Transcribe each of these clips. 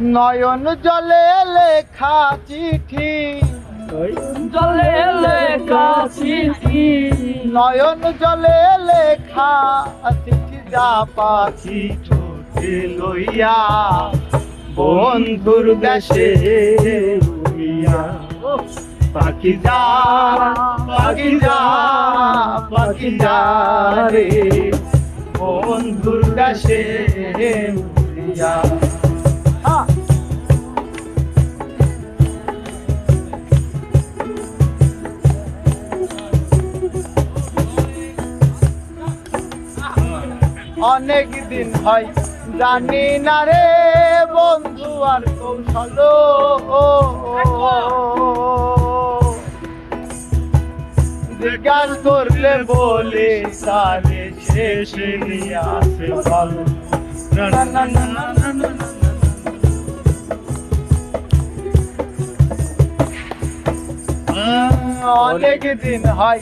নয়ন জলে লেখা চিঠি, জলে লেখা চিঠি, নয়ন জলে লেখা চিঠি যা পাখি ঠোঁটে লইয়া বন্ধুর দেশে উড়িয়া। পাখি যা, পাখি যা, পাখি যা রে বন্ধুর দেশে উড়িয়া। অনেক দিন হয় জানি না রে বন্ধু আর কৌশল, জিজ্ঞাসা করলে বলে সারে শেষে নিয়ে আসে ভালো। অনেক দিন হয়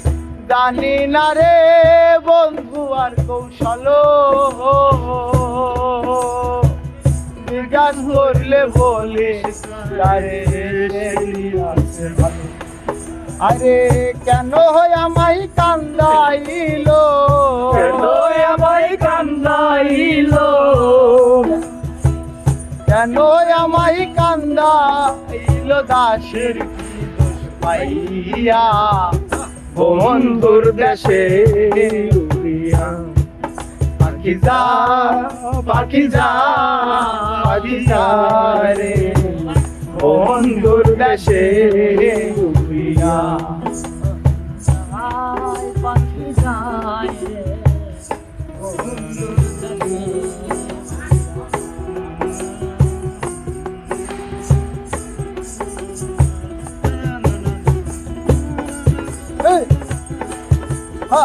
জানি না রে বন্ধু আর কৌশল, জিজ্ঞাসা করলে বলে আরে কেন আমায় কান্দাইল, কেন আমায় কান্দাইল, কেন আমায় কান্দাইল দাসের কি দোষ পাইয়া বন্ধুর দেশে উড়িয়া। পাখি যা, পাখি যা, পাখি যা রে বন্ধুর দেশে উড়িয়া। পাখি যায় রে বন্ধুর দেশে। Hey! Ha!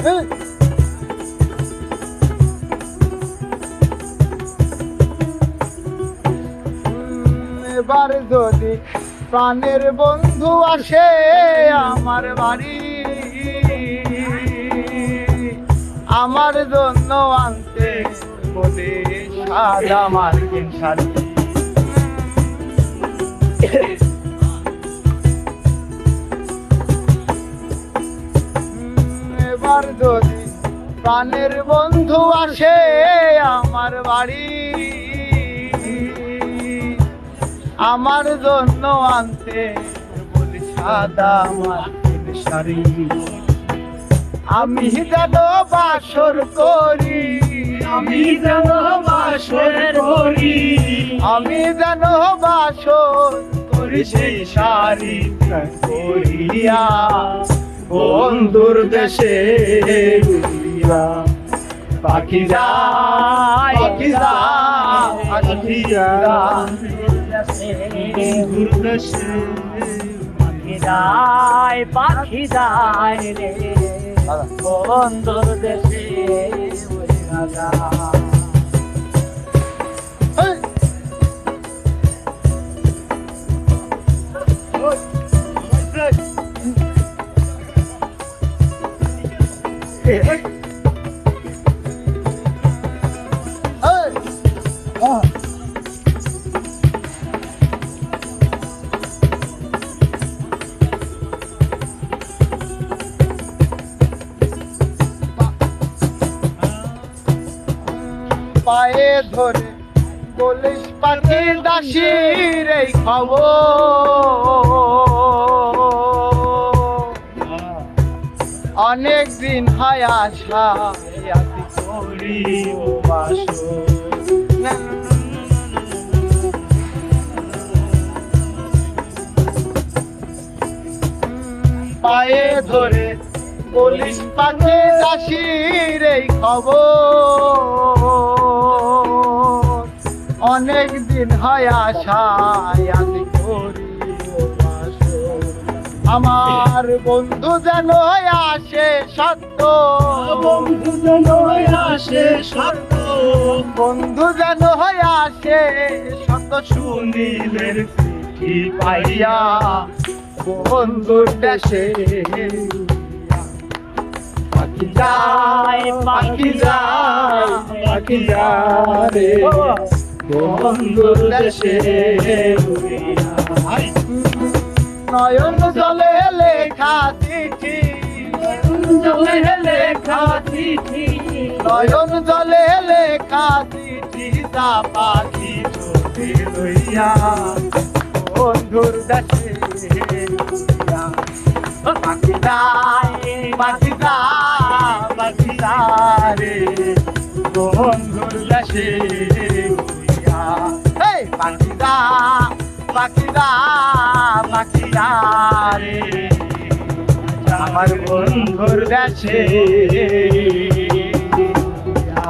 Hey! এবার যদি প্রাণের বন্ধু আসে আমার বাড়ি, আমার জন্য আনতে বলে সাদা মার্কিন শাড়ি। এবার যদি প্রাণের বন্ধু আসে আমার বাড়ি, আমার জন্য আনতে বলি সাদা মার্কিন শাড়ি। আমি যেন বাসর করি, আমি যেন বাসর করি, আমি যেন বাসর করি সেই শাড়ি পরিয়া বন্ধুর দেশে উড়িয়া। পাখি যায়, পাখি যায়, পাখি যায় বন্ধুর দেশে। পাখি যায়, পাখি যায় রে বন্ধুর দেশে উড়িয়া যায়। পায়ে ধরে বলিস পাখি দাসির এই খবর, অনেক দিন হয় আশা করি পায়ে ধরে বলিস পাখি দাসির এই খবর, অনেক দিন হয় আশায় আমি করি আমার বন্ধু যেন আসে সত্য, বন্ধু যেন আসে সত্য, বন্ধু যেন আসে সত্য সুনীলের চিঠি পাইয়া বন্ধুর দেশে যায় পাখি যায় পাখি যায় রে বন্ধুর দেশে উড়িয়া। নয়ন জলে লেখা চিঠি, জলে লেখা চিঠি, নয়ন জলে লেখা চিঠি, যা পাখি চোখে লইয়া বন্ধুর দেশে উড়িয়া। পাখি যায় পাখি যায় পাখি যায় রে বন্ধুর দেশে উড়িয়া। এই পাখি যায় পাখি যায় পাখি যায় রে আমার বন্ধুর দেশে উড়িয়া।